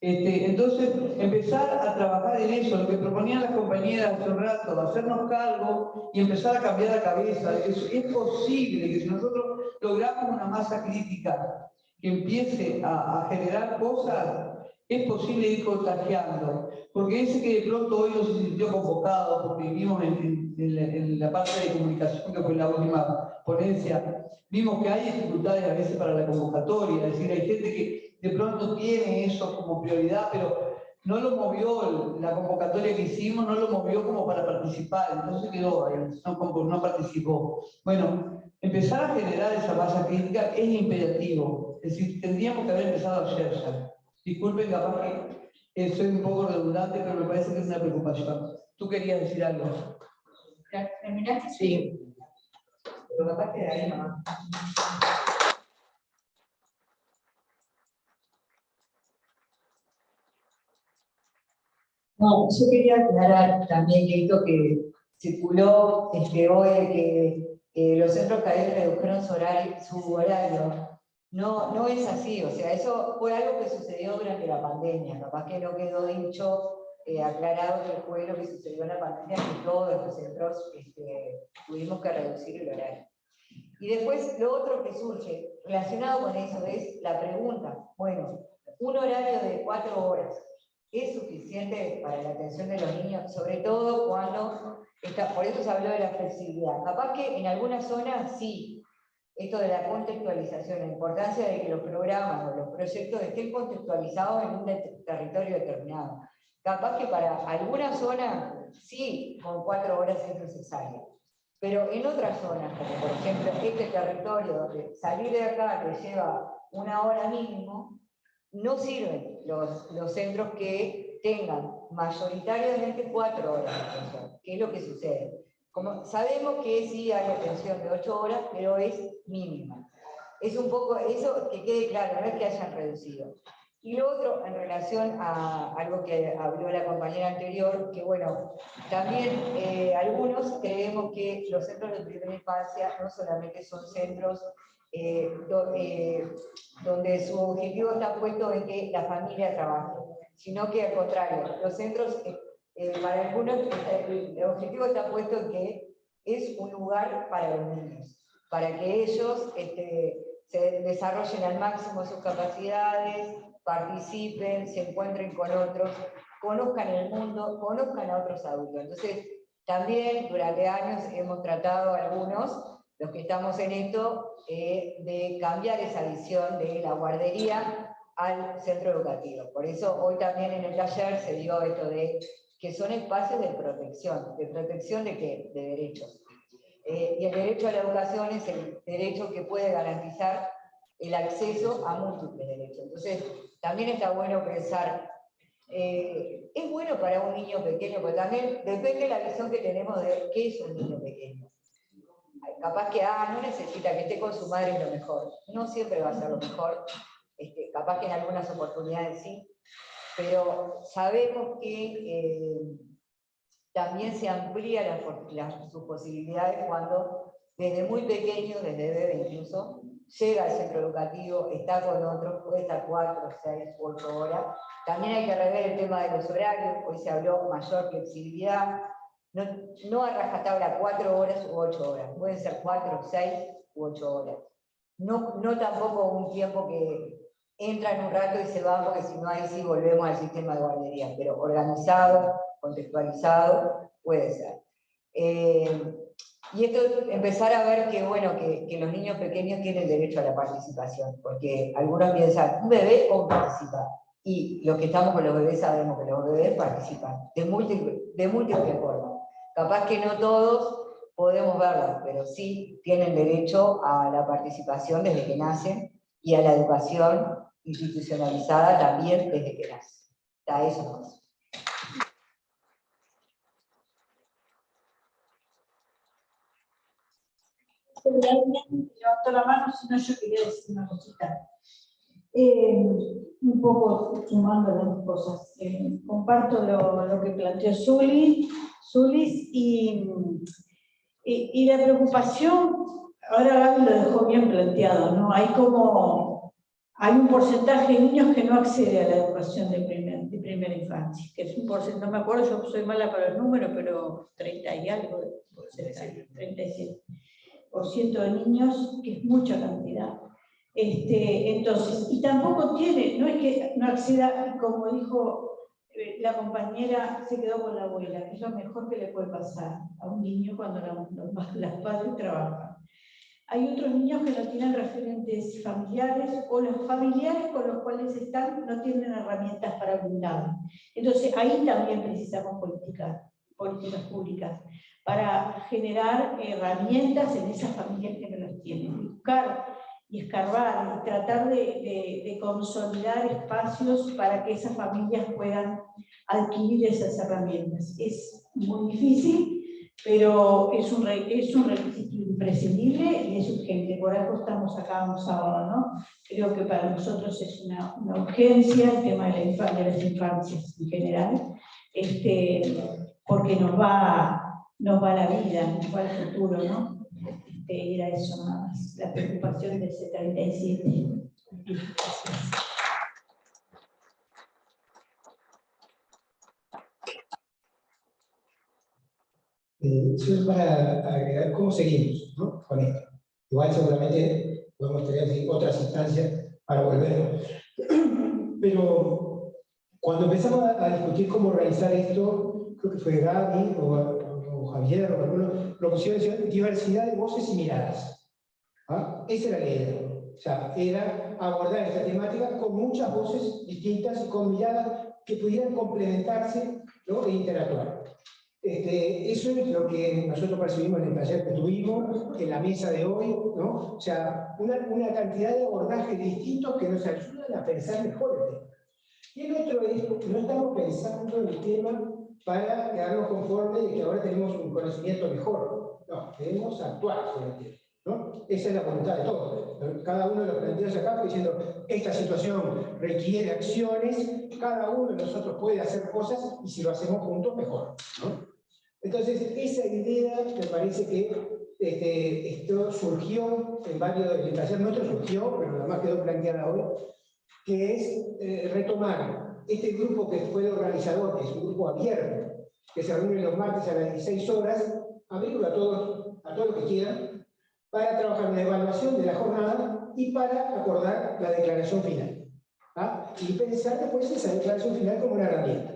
Entonces, empezar a trabajar en eso, lo que proponían las compañeras hace un rato, hacernos cargo y empezar a cambiar la cabeza. Es posible que si nosotros logramos una masa crítica que empiece a generar cosas, es posible ir contagiando. Porque ese que de pronto hoy no se sintió convocado, porque vimos en la parte de comunicación, que fue la última ponencia, vimos que hay dificultades a veces para la convocatoria, es decir, hay gente que de pronto tiene eso como prioridad, pero no lo movió, la convocatoria que hicimos no lo movió como para participar, entonces quedó ahí, no participó. Bueno, empezar a generar esa masa crítica es imperativo, es decir, tendríamos que haber empezado ayer ya. Disculpen, capaz que soy un poco redundante, pero me parece que es una preocupación. ¿Tú querías decir algo? ¿Terminaste? Sí. Pero capaz que de ahí no. No, yo quería aclarar también que esto que circuló hoy, que los centros CAIE redujeron su horario, no es así, o sea, eso fue algo que sucedió durante la pandemia, capaz que no quedó dicho, aclarado que fue lo que sucedió en la pandemia, que todos los centros tuvimos que reducir el horario. Y después lo otro que surge relacionado con eso es la pregunta, bueno, un horario de 4 horas, ¿es suficiente para la atención de los niños? Sobre todo cuando, por eso se habló de la flexibilidad. Capaz que en algunas zonas sí, esto de la contextualización, la importancia de que los programas o los proyectos estén contextualizados en un territorio determinado. Capaz que para algunas zonas sí, con 4 horas es necesario. Pero en otras zonas, como por ejemplo este territorio, donde salir de acá te lleva 1 hora mínimo, no sirven los centros que tengan mayoritariamente 4 horas de atención. ¿Qué es lo que sucede? Como sabemos que sí hay atención de 8 horas, pero es mínima. Es un poco eso, que quede claro, no es que hayan reducido. Y lo otro, en relación a algo que habló la compañera anterior, que bueno, también algunos creemos que los centros de primera infancia no solamente son centros donde su objetivo está puesto en que la familia trabaje, sino que al contrario, los centros, para algunos, el objetivo está puesto en que es un lugar para los niños, para que ellos se desarrollen al máximo sus capacidades, participen, se encuentren con otros, conozcan el mundo, conozcan a otros adultos. Entonces, también durante años hemos tratado algunos, los que estamos en esto, de cambiar esa visión de la guardería al centro educativo. Por eso hoy también en el taller se dio esto de que son espacios de protección de qué? De derechos. Y el derecho a la educación es el derecho que puede garantizar el acceso a múltiples derechos. Entonces, también está bueno pensar, es bueno para un niño pequeño, porque también depende de la visión que tenemos de qué es un niño pequeño. capaz que no necesita que esté con su madre es lo mejor. No siempre va a ser lo mejor, capaz que en algunas oportunidades sí, pero sabemos que también se amplía sus posibilidades cuando desde muy pequeño, desde bebé incluso, llega al centro educativo, está con otros, puede estar 4, 6, 8 horas. También hay que rever el tema de los horarios, hoy se habló mayor flexibilidad, no a rajatabla 4 horas u 8 horas, pueden ser 4, 6 u 8 horas. No tampoco un tiempo que entran un rato y se van, porque si no ahí sí volvemos al sistema de guardería, pero organizado, contextualizado, puede ser. Y esto empezar a ver que, bueno, que los niños pequeños tienen derecho a la participación, porque algunos piensan, un bebé o participa. Y los que estamos con los bebés sabemos que los bebés participan de múltiples formas. Capaz que no todos podemos verlos, pero sí tienen derecho a la participación desde que nacen y a la educación institucionalizada también desde que nacen. Está eso más. Levantó la mano, si no yo quería decir una cosita. Un poco sumando las dos cosas. Comparto lo que planteó Zulis y la preocupación, ahora Gaby lo dejó bien planteado, ¿no? Hay un porcentaje de niños que no accede a la educación de primera infancia, que es un porcentaje, no me acuerdo, yo soy mala para el número, pero 30 y algo, 37% de niños, que es mucha cantidad. Entonces, y tampoco no es que no acceda, como dijo la compañera, se quedó con la abuela, que es lo mejor que le puede pasar a un niño cuando las padres trabajan. Hay otros niños que no tienen referentes familiares, o los familiares con los cuales están no tienen herramientas para brindarlos. Entonces, ahí también precisamos políticas públicas, para generar herramientas en esas familias que no las tienen. Buscar y escarbar, y tratar de consolidar espacios para que esas familias puedan adquirir esas herramientas. Es muy difícil, pero es un requisito imprescindible y es urgente. Por algo estamos acá un sábado, ¿no? Creo que para nosotros es una urgencia el tema de las infancias en general, porque nos va la vida, nos va el futuro, ¿no? Era eso nada más, la preocupación de ese 37. Solo para agregar cómo seguimos, ¿no? Con esto. Igual seguramente podemos tener otras instancias para volver. Pero cuando empezamos a discutir cómo organizar esto, creo que fue Gaby o Javier o alguno, propusieron diversidad de voces y miradas. ¿Ah? Esa era la idea. O sea, era abordar esta temática con muchas voces distintas y con miradas que pudieran complementarse, ¿no? E interactuar. Eso es lo que nosotros percibimos en el taller que tuvimos, en la mesa de hoy, ¿no? O sea, una cantidad de abordajes distintos que nos ayudan a pensar mejor el tema. Y el otro es, no estamos pensando en el tema para quedarnos conformes de que ahora tenemos un conocimiento mejor. No, debemos actuar sobre el tema, ¿no? Esa es la voluntad de todos. Cada uno de los planteos acá diciendo, esta situación requiere acciones, cada uno de nosotros puede hacer cosas y si lo hacemos juntos, mejor, ¿no? Entonces, esa idea me parece que esto surgió en varios del taller nuestro, surgió, pero nada más quedó planteada hoy, que es retomar este grupo que fue el organizador, que es un grupo abierto, que se reúne los martes a las 16 horas, abrirlo a todos los que quieran, para trabajar en la evaluación de la jornada y para acordar la declaración final. ¿Ah? Y pensar después esa declaración final como una herramienta.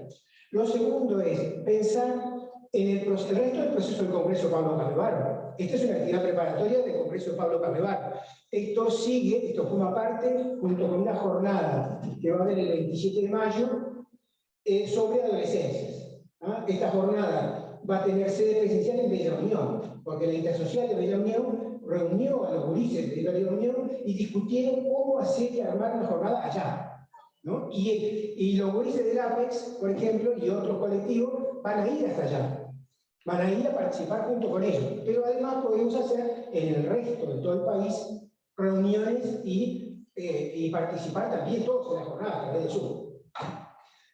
Lo segundo es pensar en el resto del proceso del Congreso Pablo Carlevaro. Esta es una actividad preparatoria del Congreso Pablo Carlevaro. Esto forma parte, junto con una jornada que va a haber el 27 de mayo, sobre adolescencias. ¿Ah? Esta jornada va a tener sede presencial en Bella Unión, porque la Intersocial de Bella Unión reunió a los gurises de Bella Unión y discutieron cómo hacer y armar una jornada allá, ¿no? Y los gurises del APEX, por ejemplo, y otros colectivos van a ir hasta allá. van a ir a participar junto con ellos. Pero además podemos hacer en el resto de todo el país reuniones y participar también todos en la jornada a través de Zoom.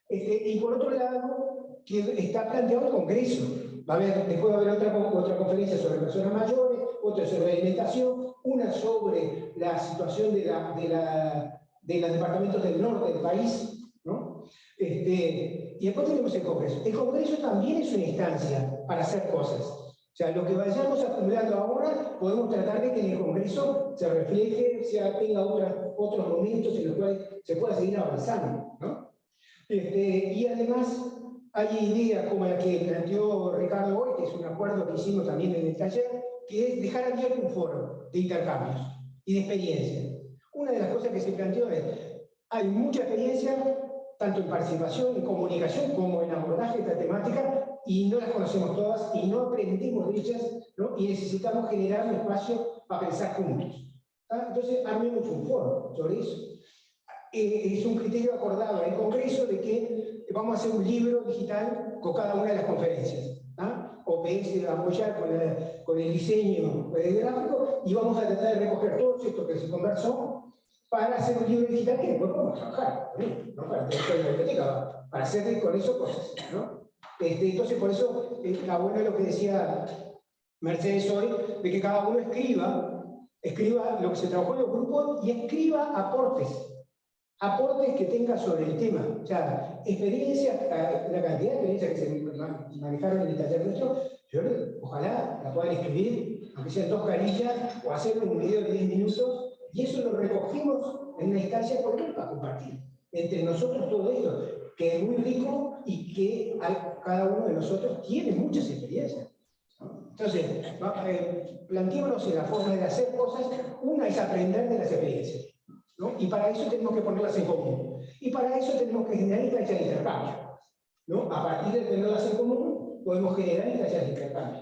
Y por otro lado, que está planteado el Congreso. Después va a haber otra conferencia sobre personas mayores, otra sobre alimentación, una sobre la situación de los departamentos del norte del país, ¿no? Y después tenemos el Congreso. El Congreso también es una instancia para hacer cosas. O sea, lo que vayamos acumulando ahora, podemos tratar de que en el Congreso se refleje, tenga otros momentos en los cuales se pueda seguir avanzando, ¿no? Y además hay ideas como la que planteó Ricardo hoy, que es un acuerdo que hicimos también en el taller, que es dejar abierto un foro de intercambios y de experiencias. Una de las cosas que se planteó es, hay mucha experiencia, tanto en participación, en comunicación, como en abordaje de esta temática, y no las conocemos todas, y no aprendemos de ellas, ¿no? Y necesitamos generar un espacio para pensar juntos. Entonces, armemos un foro sobre eso. Es un criterio acordado en el Congreso de que vamos a hacer un libro digital con cada una de las conferencias. OPS va a apoyar con el diseño gráfico y vamos a tratar de recoger todo esto que se conversó para hacer un libro digital que después podemos trabajar, ¿no? Para tener la biblioteca, para hacer con eso cosas, ¿no? Entonces, por eso está bueno lo que decía Mercedes hoy, de que cada uno escriba lo que se trabajó en los grupos y escriba aportes que tenga sobre el tema. O sea, experiencias, la cantidad de experiencias que se manejaron en el taller nuestro, ojalá la puedan escribir, aunque sean 2 carillas, o hacer un video de 10 minutos, y eso lo recogimos en una instancia para compartir entre nosotros todo esto, que es muy rico y que cada uno de nosotros tiene muchas experiencias, ¿no? Entonces, planteémonos en la forma de hacer cosas. Una es aprender de las experiencias, ¿no? Y para eso tenemos que ponerlas en común. Y para eso tenemos que generar instancias de intercambio, ¿no? A partir de tenerlas en común, podemos generar instancias de intercambio.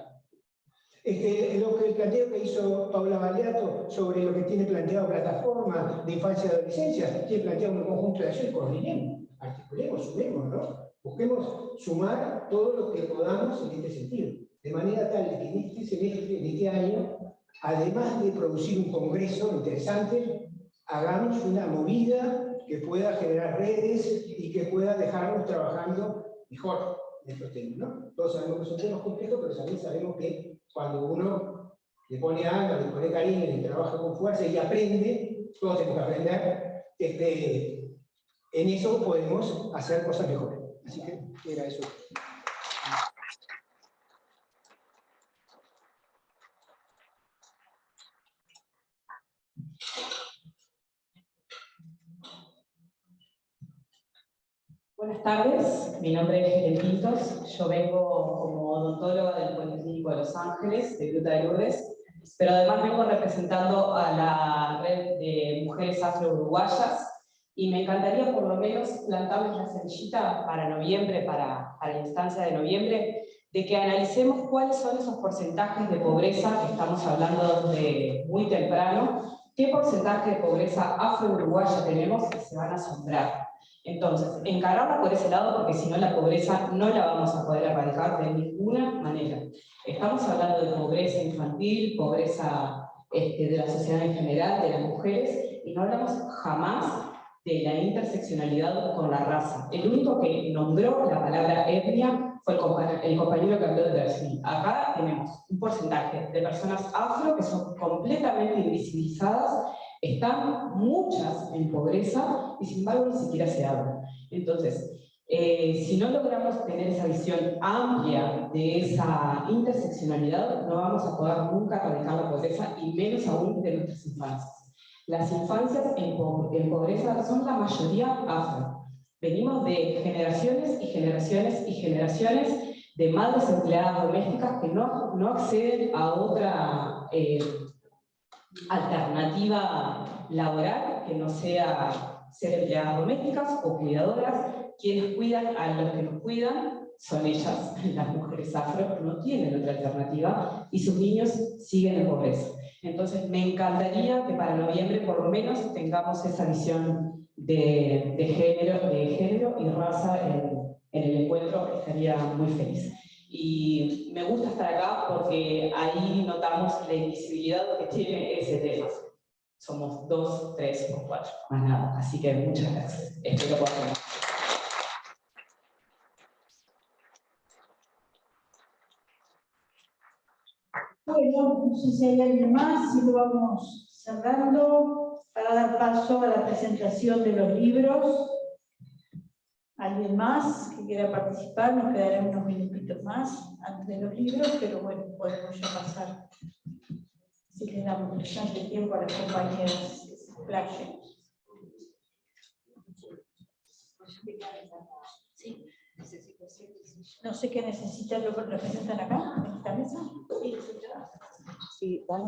Lo que el planteo que hizo Paula Baliato sobre lo que tiene planteado plataforma de infancia y adolescencia, tiene planteado un conjunto de acciones, coordinemos, articulemos, sumemos, ¿no? Busquemos sumar todo lo que podamos en este sentido, de manera tal que en este semestre, en este año, además de producir un congreso interesante, hagamos una movida que pueda generar redes y que pueda dejarnos trabajando mejor en estos temas, ¿no? Todos sabemos que son temas complejos, pero también sabemos que cuando uno le pone alma, le pone cariño, le trabaja con fuerza y aprende, todos tenemos que aprender, en eso podemos hacer cosas mejores. Así que era eso. Buenas tardes, mi nombre es Helen Pintos, yo vengo como odontóloga del Policlínico de Los Ángeles, de Gruta de Lourdes, pero además vengo representando a la red de mujeres afro-uruguayas y me encantaría por lo menos plantarles la semillita para noviembre, para la instancia de noviembre, de que analicemos cuáles son esos porcentajes de pobreza que estamos hablando desde muy temprano, qué porcentaje de pobreza afro-uruguaya tenemos y se van a asombrar. Entonces, encararla por ese lado, porque si no la pobreza no la vamos a poder erradicar de ninguna manera. Estamos hablando de pobreza infantil, pobreza de la sociedad en general, de las mujeres, y no hablamos jamás de la interseccionalidad con la raza. El único que nombró la palabra etnia fue el compañero que habló de Berlín. Acá tenemos un porcentaje de personas afro que son completamente invisibilizadas, están muchas en pobreza y sin embargo ni siquiera se habla. Entonces, si no logramos tener esa visión amplia de esa interseccionalidad, no vamos a poder nunca erradicar la pobreza y menos aún de nuestras infancias. Las infancias en pobreza son la mayoría afro. Venimos de generaciones y generaciones y generaciones de madres empleadas domésticas que no acceden a otra alternativa laboral que no sea ser empleadas domésticas o cuidadoras. Quienes cuidan a los que nos cuidan son ellas, las mujeres afro, no tienen otra alternativa y sus niños siguen en pobreza. Entonces me encantaría que para noviembre por lo menos tengamos esa visión de género y raza en el encuentro, estaría muy feliz. Y me gusta estar acá porque ahí notamos la invisibilidad que tiene ese tema. Somos 2, 3 o 4, más nada. Así que muchas gracias. Espero que puedan. Bueno, no sé si hay alguien más, si lo vamos cerrando para dar paso a la presentación de los libros. ¿Alguien más que quiera participar? Nos quedarán unos minutitos más antes de los libros, pero bueno, podemos ya pasar. Así que damos bastante tiempo a las compañeras que se explayen. Sí. No sé qué necesitan, lo representan acá, en esta mesa. Sí, danos